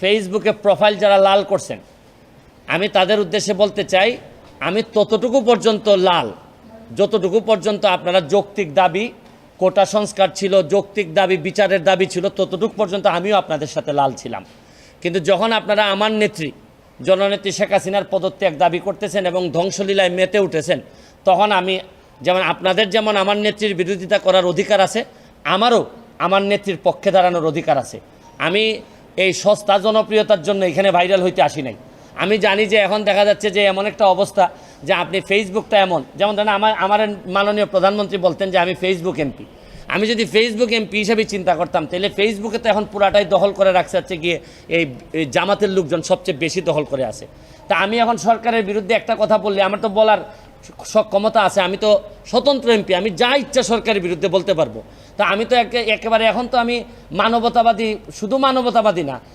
ফেসবুকে প্রোফাইল যারা লাল করছেন, আমি তাদের উদ্দেশ্যে বলতে চাই, আমি ততটুকু পর্যন্ত লাল যতটুকু পর্যন্ত আপনারা যৌক্তিক দাবি, কোটা সংস্কার ছিল, যৌক্তিক দাবি, বিচারের দাবি ছিল, ততটুকু পর্যন্ত আমিও আপনাদের সাথে লাল ছিলাম। কিন্তু যখন আপনারা আমার নেত্রী জননেত্রী শেখ হাসিনার পদত্যাগ দাবি করতেছেন এবং ধ্বংসলীলায় মেতে উঠেছেন, তখন আমি যেমন আপনাদের যেমন আমার নেত্রীর বিরোধিতা করার অধিকার আছে, আমারও আমার নেত্রীর পক্ষে দাঁড়ানোর অধিকার আছে। আমি এই সস্তা জনপ্রিয়তার জন্য এখানে ভাইরাল হইতে আসি নাই। আমি জানি যে এখন দেখা যাচ্ছে যে এমন একটা অবস্থা যে আপনি ফেসবুকটা এমন, যেমন ধরেন আমার মাননীয় প্রধানমন্ত্রী বলতেন যে আমি ফেসবুক এমপি। আমি যদি ফেসবুক এমপি হিসেবে চিন্তা করতাম, তাহলে ফেসবুকে তো এখন পুরাটাই দখল করে রাখছে হচ্ছে গিয়ে এই জামাতের লোকজন সবচেয়ে বেশি দখল করে আছে। তা আমি এখন সরকারের বিরুদ্ধে একটা কথা বললে আমার তো বলার ক্ষমতা আছে, আমি তো স্বতন্ত্র এমপি, আমি যা ইচ্ছা সরকারের বিরুদ্ধে বলতে পারবো। তা আমি তো একেবারে এখন তো আমি মানবতাবাদী, শুধু মানবতাবাদী না,